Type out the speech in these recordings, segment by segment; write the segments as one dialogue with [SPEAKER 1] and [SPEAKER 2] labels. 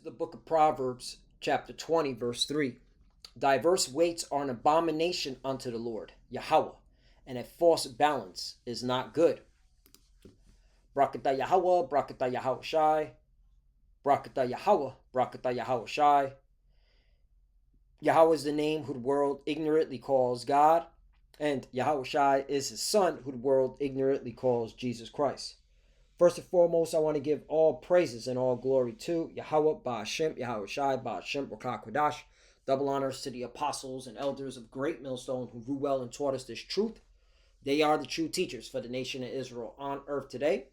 [SPEAKER 1] the book of Proverbs, chapter 20, verse 3. Diverse weights are an abomination unto the Lord, Yahweh, and a false balance is not good. Brakata Yahweh, Brakata Yahweh Shai, Brakata Yahweh, Brakata Yahweh Shai. Yahweh is the name who the world ignorantly calls God, and Yahweh Shai is his son who the world ignorantly calls Jesus Christ. First and foremost, I want to give all praises and all glory to Yahweh Ba'ashem, Yahweh Shai, Ba'ashem, Rakah Kodash. Double honors to the apostles and elders of Great Millstone who grew well and taught us this truth. They are the true teachers for the nation of Israel on earth today.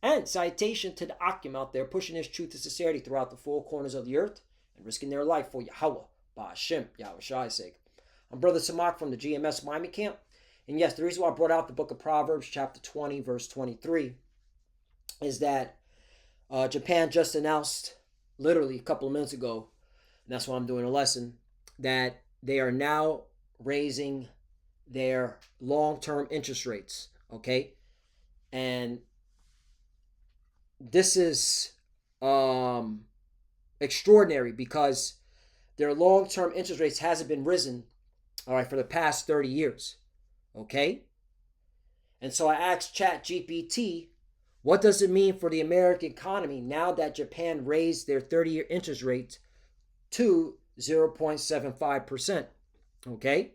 [SPEAKER 1] And citation to the Akim out there pushing this truth to sincerity throughout the four corners of the earth and risking their life for Yahweh Ba'ashem, Yahweh Shai's sake. I'm Brother Samak from the GMS Miami camp. And yes, the reason why I brought out the book of Proverbs, chapter 20, verse 23, is that Japan just announced literally a couple of minutes ago, and that's why I'm doing a lesson, that they are now raising their long-term interest rates, okay? And this is extraordinary because their long-term interest rates hasn't been risen, all right, for the past 30 years, okay? And so I asked ChatGPT, what does it mean for the American economy now that Japan raised their 30-year interest rate to 0.75%? Okay?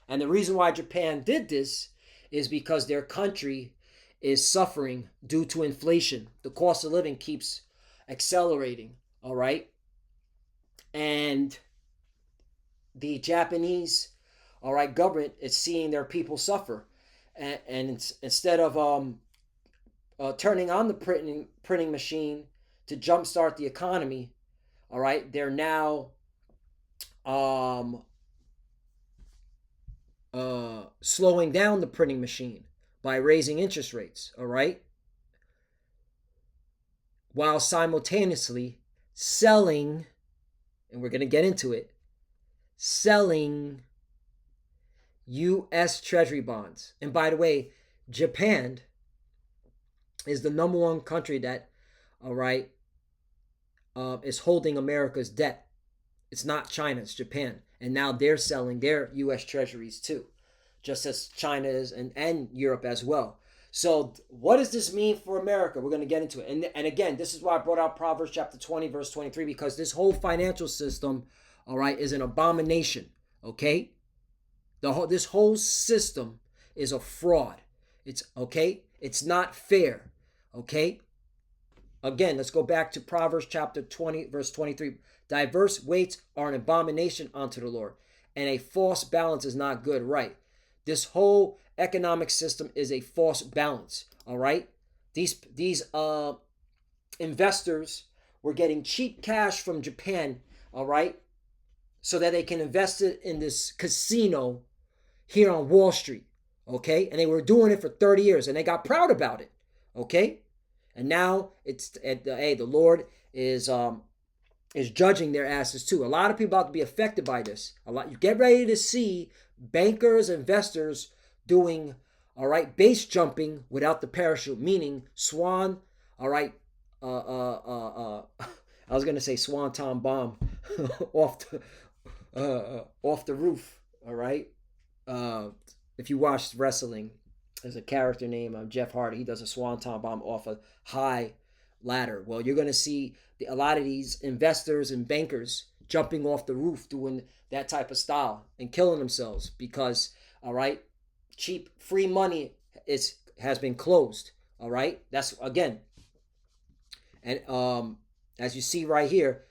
[SPEAKER 1] And the reason why Japan did this is because their country is suffering due to inflation. The cost of living keeps accelerating, all right? And the Japanese, all right, government is seeing their people suffer. And instead of turning on the printing machine to jumpstart the economy, all right, they're now slowing down the printing machine by raising interest rates, all right, while simultaneously selling, and we're going to get into it, selling U.S. Treasury bonds. And by the way, Japan is the number one country that, all right, is holding America's debt. It's not China, it's Japan. And now they're selling their U.S. treasuries too, just as China is and Europe as well. So what does this mean for America? We're going to get into it. And again, this is why I brought out Proverbs chapter 20, verse 23, because this whole financial system, all right, is an abomination, okay? This whole system is a fraud. It's, okay? It's not fair. Okay? Again, let's go back to Proverbs chapter 20, verse 23. Diverse weights are an abomination unto the Lord, and a false balance is not good. Right. This whole economic system is a false balance. All right. These investors were getting cheap cash from Japan. All right. So that they can invest it in this casino here on Wall Street. Okay. And they were doing it for 30 years and they got proud about it. Okay. And now the Lord is judging their asses too. A lot of people about to be affected by this. You get ready to see bankers, investors doing, all right, base jumping without the parachute, meaning swan, all right, I was gonna say swanton bomb off the roof, all right. If you watch wrestling, there's a character named Jeff Hardy. He does a swanton bomb off a high ladder. Well, you're going to see a lot of these investors and bankers jumping off the roof doing that type of style and killing themselves because, all right, cheap free money has been closed. All right, that's again, and as you see right here,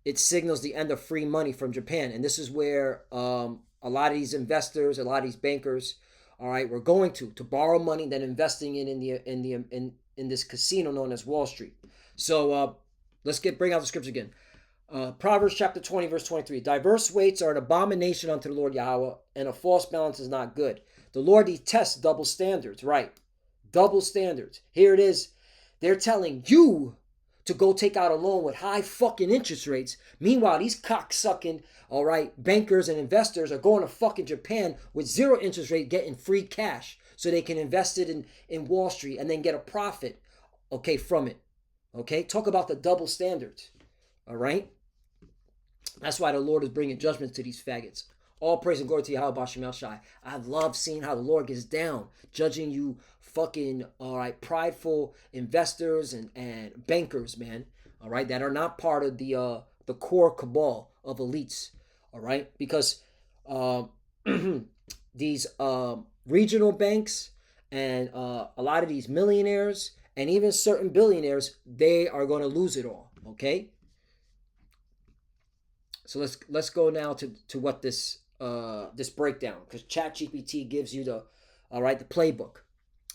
[SPEAKER 1] it signals the end of free money from Japan, and this is where a lot of these investors, a lot of these bankers, all right, we're going to borrow money, then investing it in this casino known as Wall Street. So let's bring out the scripture again. Proverbs chapter 20, verse 23. Diverse weights are an abomination unto the Lord Yahweh, and a false balance is not good. The Lord detests double standards, right? Double standards. Here it is. They're telling you to go take out a loan with high fucking interest rates. Meanwhile, these cocksucking, all right, bankers and investors are going to fucking Japan with zero interest rate, getting free cash so they can invest it in Wall Street and then get a profit, okay, from it. Okay, talk about the double standards. All right, that's why the Lord is bringing judgment to these faggots. All praise and glory to Yahweh Bashem El Shai. I love seeing how the Lord gets down, judging you fucking, all right, prideful investors and bankers, man, all right, that are not part of the core cabal of elites, all right, because uh, these regional banks and a lot of these millionaires and even certain billionaires, they are going to lose it all, okay? So let's go now to what this breakdown, because ChatGPT gives you the, all right, the playbook.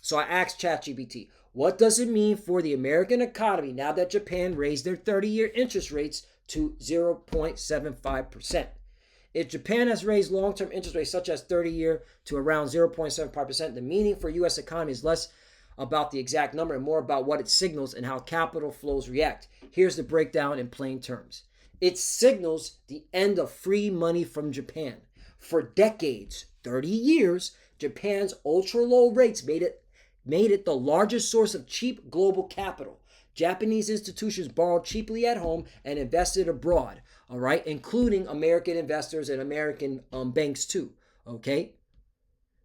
[SPEAKER 1] So I asked ChatGPT, what does it mean for the American economy now that Japan raised their 30-year interest rates to 0.75%? If Japan has raised long-term interest rates such as 30-year to around 0.75%, the meaning for U.S. economy is less about the exact number and more about what it signals and how capital flows react. Here's the breakdown in plain terms. It signals the end of free money from Japan. For decades, 30 years, Japan's ultra-low rates made it the largest source of cheap global capital. Japanese institutions borrowed cheaply at home and invested abroad, all right, including American investors and American banks too, okay?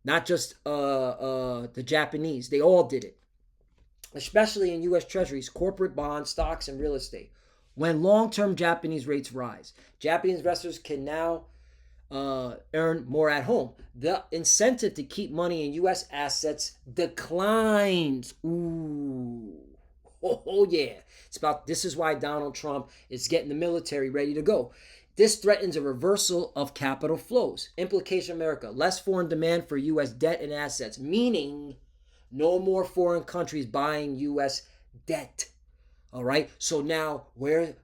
[SPEAKER 1] Not just the Japanese. They all did it, especially in U.S. treasuries, corporate bonds, stocks, and real estate. When long-term Japanese rates rise, Japanese investors can now earn more at home. The incentive to keep money in U.S. assets declines. Ooh. Oh yeah. This is why Donald Trump is getting the military ready to go. This threatens a reversal of capital flows. Implication America, less foreign demand for U.S. debt and assets, meaning no more foreign countries buying U.S. debt. All right. So now where's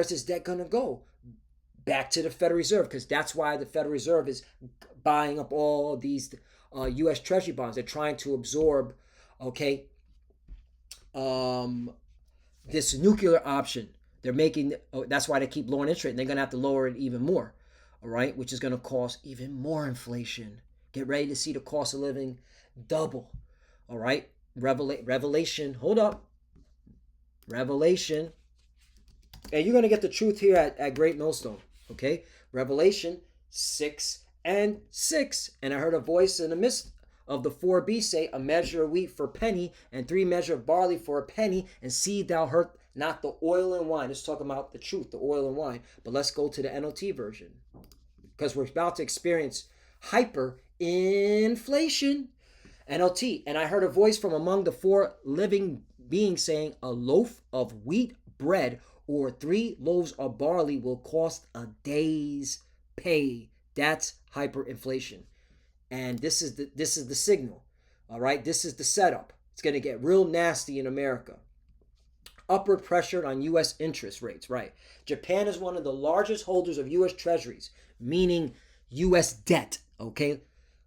[SPEAKER 1] this debt going to go? Back to the Federal Reserve, because that's why the Federal Reserve is buying up all these U.S. Treasury bonds. They're trying to absorb, okay, this nuclear option. They're making, that's why they keep lowering interest rate, and they're going to have to lower it even more, all right, which is going to cause even more inflation. Get ready to see the cost of living double, all right? Revelation, hold up. Revelation, and you're going to get the truth here at Great Millstone, okay? Revelation 6:6. And I heard a voice in the midst of the four beasts say, a measure of wheat for a penny, and 3 measures of barley for a penny, and see thou hurt not the oil and wine. It's talking about the truth, the oil and wine. But let's go to the NLT version, because we're about to experience hyperinflation. NLT, and I heard a voice from among the 4 living beings saying, a loaf of wheat bread or 3 loaves of barley will cost a day's pay. That's hyperinflation. And this is the signal. All right, this is the setup. It's going to get real nasty in America. Upward pressure on U.S. interest rates, right? Japan is one of the largest holders of U.S. treasuries, meaning U.S. debt, okay?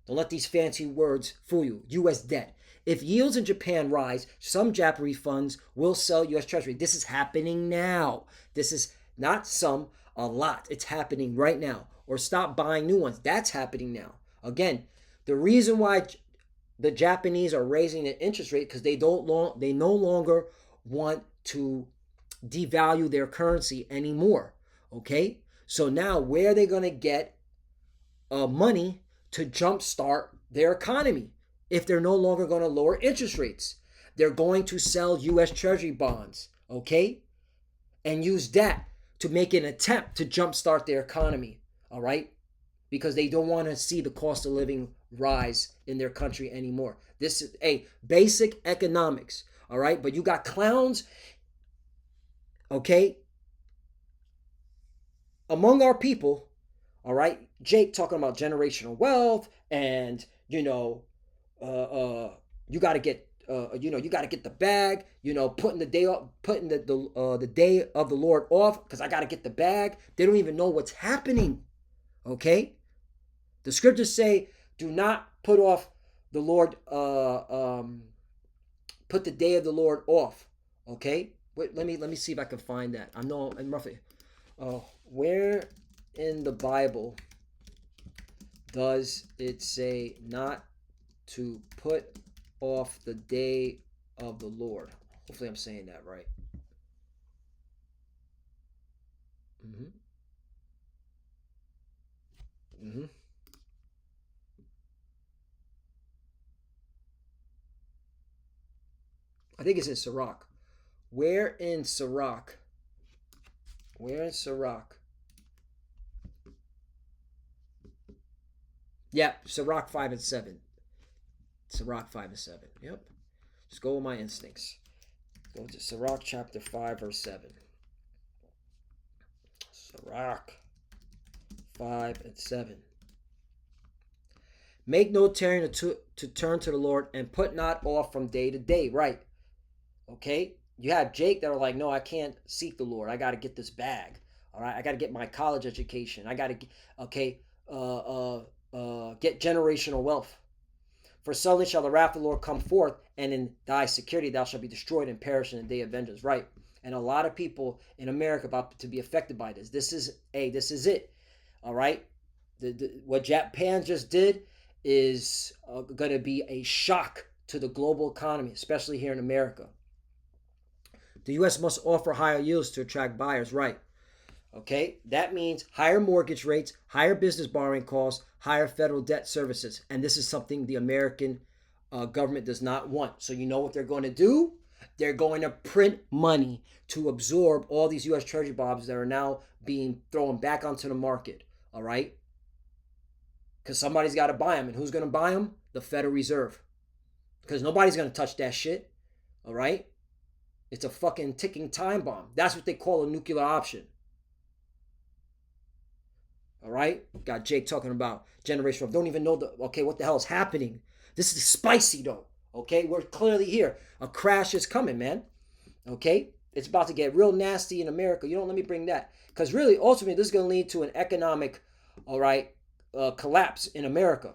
[SPEAKER 1] Don't let these fancy words fool you. U.S. debt. If yields in Japan rise, some Japanese funds will sell U.S. Treasury. This is happening now. This is not some, a lot. It's happening right now. Or stop buying new ones. That's happening now. Again, the reason why the Japanese are raising the interest rate, because they no longer want to devalue their currency anymore. Okay? So now where are they going to get money to jumpstart their economy? If they're no longer going to lower interest rates, they're going to sell U.S. Treasury bonds, okay? And use that to make an attempt to jumpstart their economy, all right? Because they don't want to see the cost of living rise in their country anymore. This is basic economics, all right? But you got clowns, okay, among our people, all right? Jake talking about generational wealth and, you got to get you got to get the bag, putting the day off, putting the day of the Lord off because I got to get the bag. They don't even know what's happening. Okay? The scriptures say, do not put off the Lord, put the day of the Lord off. Okay? Wait, let me see if I can find that. I know I'm roughly where in the Bible does it say not to put off the day of the Lord? Hopefully I'm saying that right. Mm-hmm. Mm-hmm. I think it's in Sirach. Where in Sirach? Where in Sirach? Yeah, Sirach 5 and 7. Sirach 5 and 7. Yep. Just go with my instincts. Go to Sirach chapter 5, verse 7. Sirach 5 and 7. Make no tarrying to turn to the Lord, and put not off from day to day. Right. Okay. You have Jake that are like, no, I can't seek the Lord. I got to get this bag. All right. I got to get my college education. I got to, okay, get generational wealth. For suddenly shall the wrath of the Lord come forth, and in thy security thou shalt be destroyed and perish in the day of vengeance. Right. And a lot of people in America about to be affected by this. This is it. All right. What Japan just did is going to be a shock to the global economy, especially here in America. The U.S. must offer higher yields to attract buyers. Right. Okay, that means higher mortgage rates, higher business borrowing costs, higher federal debt services. And this is something the American government does not want. So you know what they're going to do? They're going to print money to absorb all these U.S. Treasury bonds that are now being thrown back onto the market. All right? Because somebody's got to buy them. And who's going to buy them? The Federal Reserve. Because nobody's going to touch that shit. All right? It's a fucking ticking time bomb. That's what they call a nuclear option. All right, got Jake talking about generational. Don't even know what the hell is happening. This is spicy though. Okay, we're clearly here. A crash is coming, man. Okay, it's about to get real nasty in America. You don't let me bring that, because really, ultimately, this is going to lead to an economic, all right, collapse in America,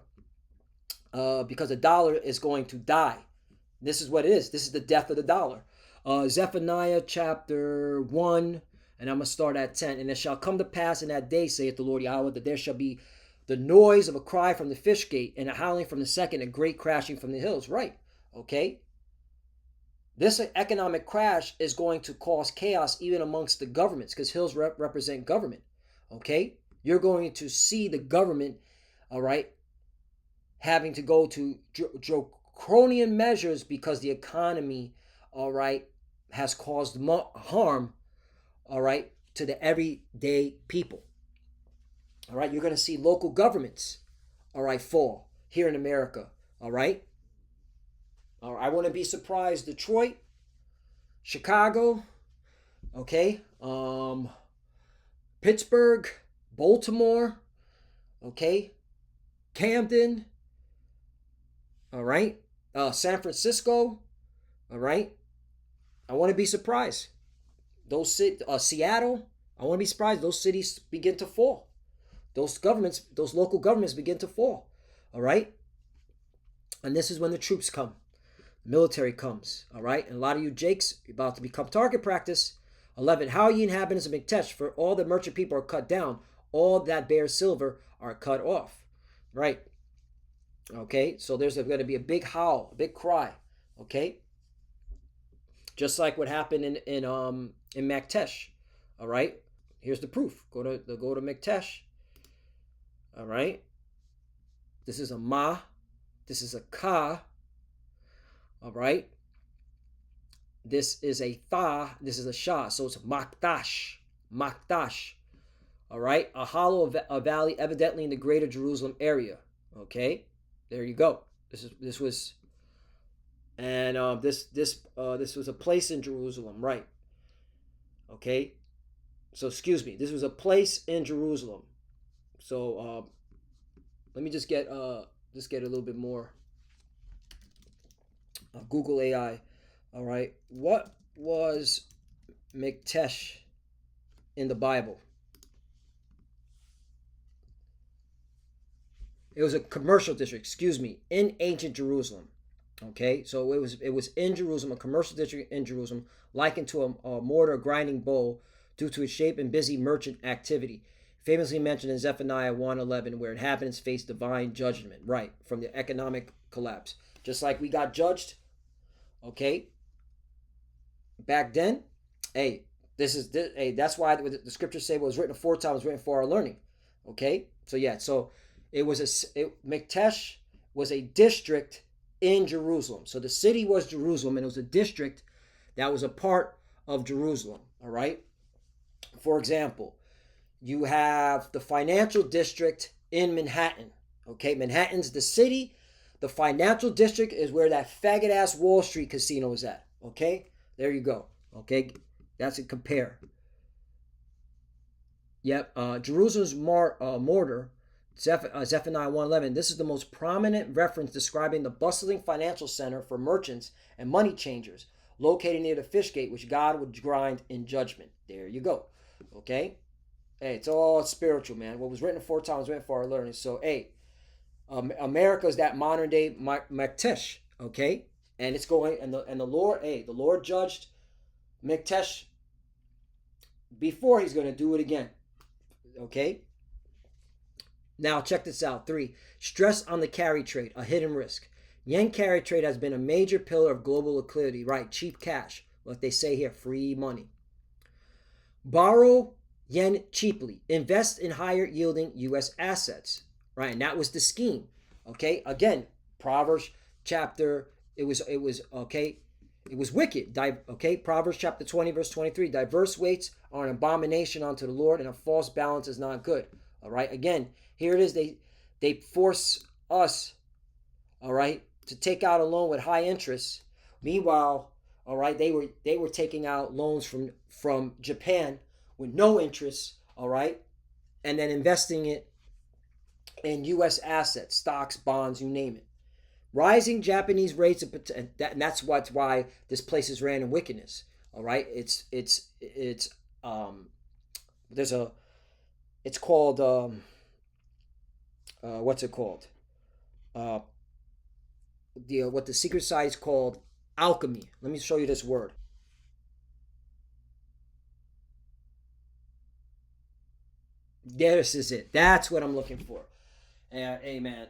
[SPEAKER 1] because the dollar is going to die. This is what it is. This is the death of the dollar. Zephaniah chapter 1. And I'm going to start at 10. And it shall come to pass in that day, saith the Lord Yahweh, that there shall be the noise of a cry from the fish gate, and a howling from the second, and great crashing from the hills. Right. Okay. This economic crash is going to cause chaos even amongst the governments, because hills represent government. Okay. You're going to see the government, all right, having to go to draconian measures because the economy, all right, has caused harm, all right, to the everyday people. All right, you're going to see local governments, all right, fall here in America. All right. I wouldn't be surprised. Detroit, Chicago, okay, Pittsburgh, Baltimore, okay, Camden, all right, San Francisco, all right. I wouldn't be surprised. Those Seattle, I wouldn't be surprised. Those cities begin to fall. Those governments, those local governments begin to fall. All right. And this is when the troops come. The military comes. All right. And a lot of you Jakes are about to become target practice. 11. How ye inhabitants of Miktesh, for all the merchant people are cut down. All that bears silver are cut off. Right. Okay. So there's going to be a big howl, a big cry. Okay. Just like what happened in Miktesh. All right. Here's the proof. Go to Miktesh. All right. This is a ma. This is a ka. All right. This is a tha. This is a sha. So it's makdash. Makdash. All right. A hollow, a valley, evidently in the greater Jerusalem area. Okay. There you go. This was. And this was a place in Jerusalem, right? Okay, so excuse me, this was a place in Jerusalem. So let me just get a little bit more. Google AI. All right, what was Miktesh in the Bible? It was a commercial district. Excuse me, in ancient Jerusalem. Okay, so it was in Jerusalem, a commercial district in Jerusalem, likened to a mortar grinding bowl due to its shape and busy merchant activity. Famously mentioned in Zephaniah 1:11, where inhabitants face divine judgment, right, from the economic collapse. Just like we got judged, okay, back then, hey, Hey, that's why the scriptures say what was written aforetime was written for our learning. Okay, so yeah, so Miktesh was a district in Jerusalem. So the city was Jerusalem, and it was a district that was a part of Jerusalem. All right. For example, you have the financial district in Manhattan. Okay, Manhattan's the city. The financial district is where that faggot ass Wall Street casino is at. Okay, there you go. Okay, that's a compare. Yep, Jerusalem's mortar, Zephaniah 1:11. This is the most prominent reference describing the bustling financial center for merchants and money changers, located near the fish gate, which God would grind in judgment. There you go. Okay, hey, it's all spiritual, man. What was written aforetime was written for our learning. So, hey, America is that modern day Maktesh. Okay, and it's going and the Lord, hey, the Lord judged Maktesh before He's going to do it again. Okay. Now check this out. 3. Stress on the carry trade, a hidden risk. Yen carry trade has been a major pillar of global liquidity, right? Cheap cash. What they say here, free money. Borrow yen cheaply. Invest in higher yielding U.S. assets, right? And that was the scheme. Okay. Again, Proverbs chapter. It was okay. It was wicked. Okay, Proverbs chapter 20, verse 23. Diverse weights are an abomination unto the Lord, and a false balance is not good. All right, again, here it is. They force us, all right, to take out a loan with high interest. Meanwhile, all right, they were taking out loans from Japan with no interest, all right, and then investing it in U.S. assets, stocks, bonds, you name it. Rising Japanese rates, and that's why this place is ran in wickedness. All right, it's there's a, it's called what's it called? What the secret side is called alchemy. Let me show you this word. This is it. That's what I'm looking for. Hey man,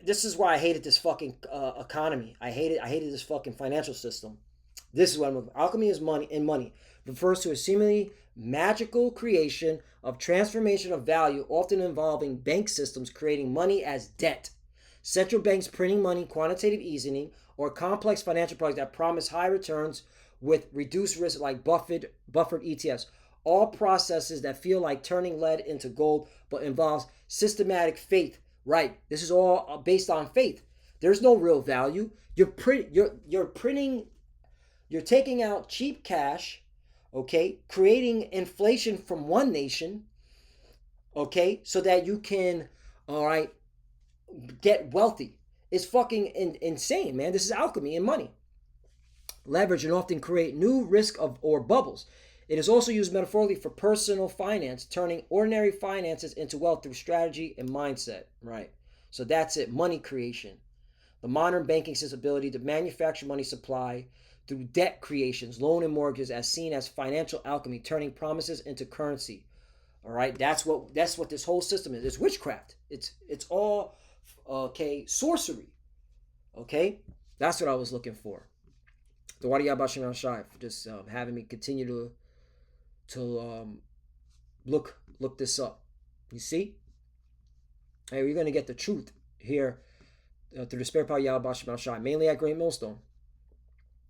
[SPEAKER 1] this is why I hated this fucking economy. I hated this fucking financial system. This is what I'm looking for. Alchemy is money, and money refers to a seemingly magical creation of transformation of value, often involving bank systems creating money as debt, central banks printing money, quantitative easing, or complex financial products that promise high returns with reduced risk, like buffered ETFs. All processes that feel like turning lead into gold, but involves systematic faith. Right. This is all based on faith. There's no real value. You're printing. You're taking out cheap cash. Okay, creating inflation from one nation. Okay, so that you can, all right, get wealthy. It's fucking insane, man. This is alchemy and money. Leverage and often create new risk or bubbles. It is also used metaphorically for personal finance, turning ordinary finances into wealth through strategy and mindset. Right. So that's it. Money creation. The modern banking system's ability to manufacture money supply through debt creations, loan and mortgages, as seen as financial alchemy, turning promises into currency. All right. That's what this whole system is. It's witchcraft. It's all sorcery. Okay. That's what I was looking for. The Wadi Yabashim Shai for just having me continue to look this up. You see? Hey, we're going to get the truth here through the Spirit Power Yahweh Bashim Shai, mainly at Great Millstone.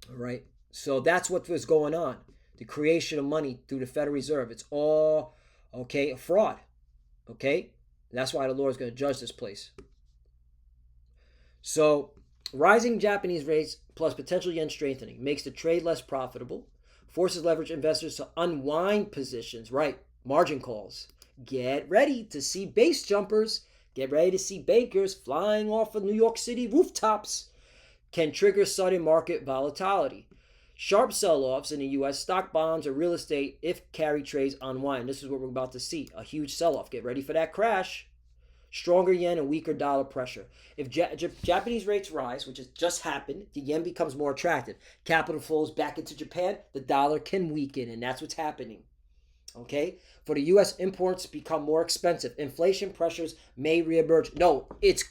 [SPEAKER 1] All right? So that's what was going on. The creation of money through the Federal Reserve. It's all, okay, a fraud. Okay? That's why the Lord is going to judge this place. So, rising Japanese rates plus potential yen strengthening makes the trade less profitable, forces leverage investors to unwind positions, right? Margin calls. Get ready to see base jumpers. Get ready to see bankers flying off of New York City rooftops. Can trigger sudden market volatility. Sharp sell-offs in the U.S. stock, bonds, or real estate if carry trades unwind. This is what we're about to see. A huge sell-off. Get ready for that crash. Stronger yen and weaker dollar pressure. If Japanese rates rise, which has just happened, the yen becomes more attractive. Capital flows back into Japan, the dollar can weaken, and that's what's happening. Okay? For the U.S., imports become more expensive. Inflation pressures may reemerge. No, it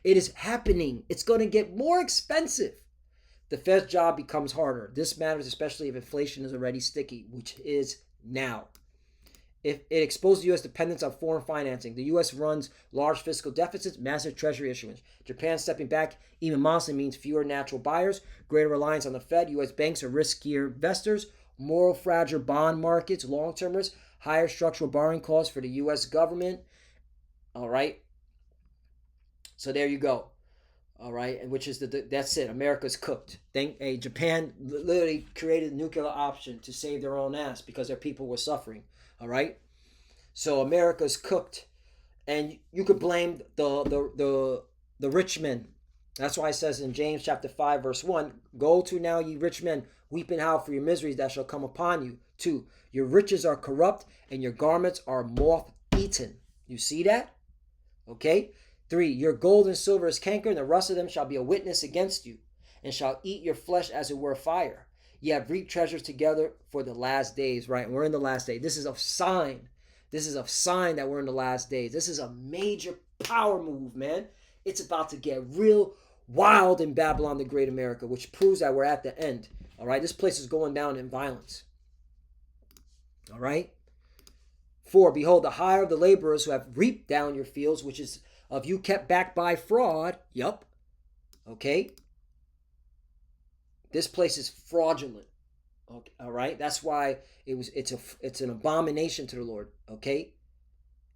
[SPEAKER 1] is happening. It's going to get more expensive. the Fed's job becomes harder. This matters especially if inflation is already sticky, which is now. If it exposes the U.S. dependence on foreign financing, the U.S. runs large fiscal deficits, massive treasury issuance. Japan stepping back even modestly means fewer natural buyers, greater reliance on the Fed. U.S. banks are riskier investors, more fragile bond markets, long-term risk, higher structural borrowing costs for the U.S. government. All right. So there you go. All right, and which is that's it. America's cooked. Japan literally created a nuclear option to save their own ass because their people were suffering. All right, so America's cooked, and you could blame the rich men. That's why it says in James chapter 5 verse 1, "Go to now, ye rich men, weep and howl for your miseries that shall come upon you." 2, your riches are corrupt and your garments are moth eaten. You see that? Okay. 3, your gold and silver is canker, and the rust of them shall be a witness against you, and shall eat your flesh as it were fire. Ye have reaped treasures together for the last days. Right, we're in the last day. This is a sign. This is a sign that we're in the last days. This is a major power move, man. It's about to get real wild in Babylon the Great America, which proves that we're at the end. All right, this place is going down in violence. All right. 4, behold, the hire of the laborers who have reaped down your fields, which is of you kept back by fraud. Yup. Okay. This place is fraudulent. Okay. All right. That's why it's an abomination to the Lord. Okay.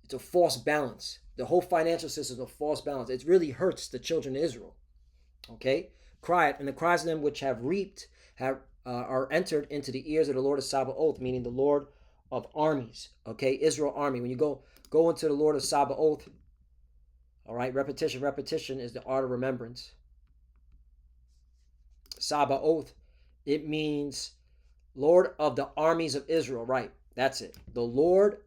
[SPEAKER 1] It's a false balance. The whole financial system is a false balance. It really hurts the children of Israel. Okay. Cry it, and the cries of them which have reaped are entered into the ears of the Lord of Sabaoth, meaning the Lord of armies. Okay. Israel army. When you go into the Lord of Sabaoth. All right, repetition is the art of remembrance. Sabaoth, it means Lord of the armies of Israel. Right, that's it. The Lord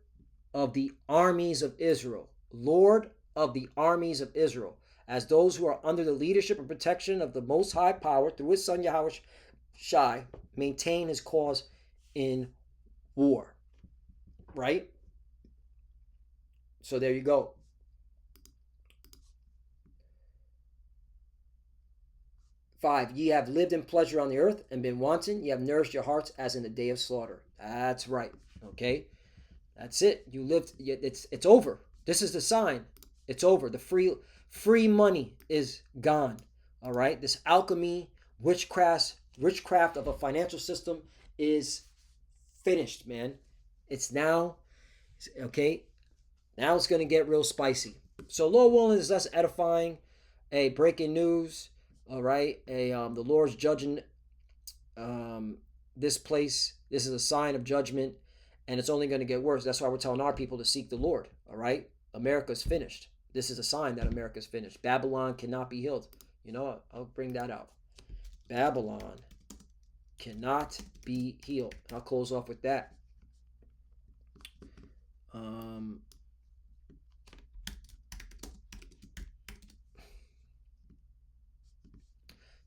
[SPEAKER 1] of the armies of Israel. Lord of the armies of Israel. As those who are under the leadership and protection of the Most High Power through his son Yahweh Shai maintain his cause in war. Right? So there you go. 5, ye have lived in pleasure on the earth and been wanton. Ye have nourished your hearts as in the day of slaughter. That's right. Okay, that's it. You lived. It's over. This is the sign. It's over. The free money is gone. All right. This alchemy, witchcraft of a financial system is finished, man. It's now. Okay. Now it's going to get real spicy. So, Lord willing, is less edifying. A breaking news. All right, the Lord's judging this place. This is a sign of judgment, and it's only going to get worse. That's why we're telling our people to seek the Lord. All right, America's finished. This is a sign that America's finished. Babylon cannot be healed. You know what? I'll bring that out. Babylon cannot be healed. I'll close off with that.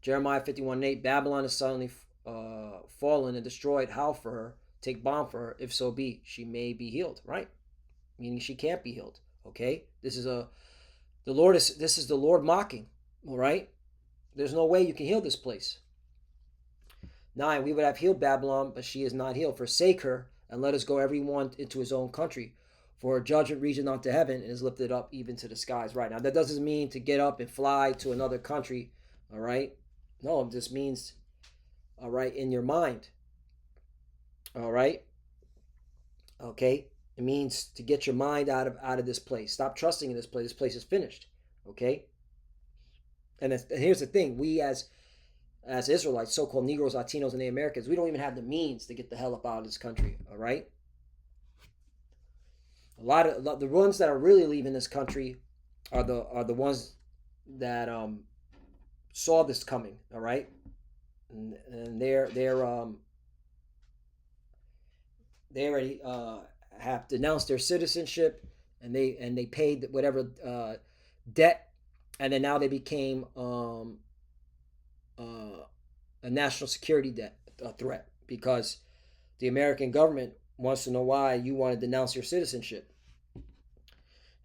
[SPEAKER 1] Jeremiah 51:8, Babylon is suddenly fallen and destroyed. How for her? Take balm for her, if so be she may be healed. Right? Meaning she can't be healed. Okay? This is the Lord mocking. All right? There's no way you can heal this place. 9, we would have healed Babylon, but she is not healed. Forsake her, and let us go everyone into his own country. For her judgment reaches not to heaven, and is lifted up even to the skies. Right? Now, that doesn't mean to get up and fly to another country. All right? No, it just means, all right, in your mind. All right? Okay? It means to get your mind out of this place. Stop trusting in this place. This place is finished. Okay? And here's the thing. We as Israelites, so-called Negroes, Latinos, and Native Americans, we don't even have the means to get the hell up out of this country. All right? A lot of the ones that are really leaving this country are the ones that saw this coming. All right, and they already have denounced their citizenship, and they paid whatever debt, and then now they became a national security threat because the American government wants to know why you want to denounce your citizenship.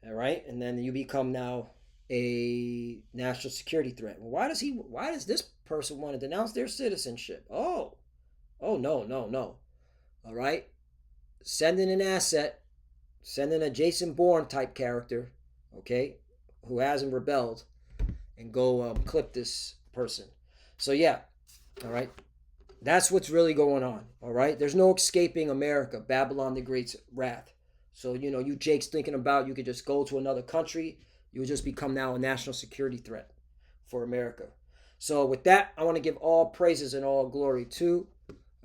[SPEAKER 1] All right, and then you become now a national security threat. Well, why does person want to denounce their citizenship. Oh, no, no, no. All right, send in an asset, send in a Jason Bourne type character, okay, who hasn't rebelled, and go clip this person. So yeah, all right, that's what's really going on. All right, there's no escaping America, Babylon the Great's wrath. So you Jake's thinking about you could just go to another country. You would just become now a national security threat for America. So with that, I want to give all praises and all glory to,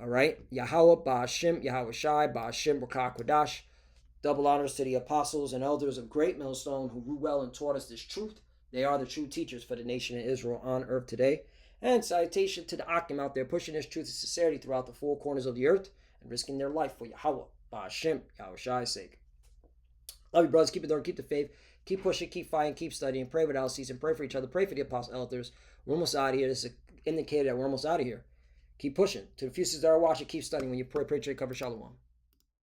[SPEAKER 1] all right, Yahweh, Ba'ashim, Yahweh Shai, Ba'ashim, Rakah Kodash. Double honors to the apostles and elders of Great Millstone who grew well and taught us this truth. They are the true teachers for the nation of Israel on earth today. And salutation to the Akim out there pushing this truth and sincerity throughout the four corners of the earth and risking their life for Yahweh, Ba'ashim, Yahweh Shai's sake. Love you, brothers. Keep it there. Keep the faith. Keep pushing. Keep fighting. Keep studying. Pray without ceasing. Pray for each other. Pray for the apostle elders. We're almost out of here. This is an indicator that we're almost out of here. Keep pushing. To the futures that are watching, keep studying. When you pray, trade, cover, shalom.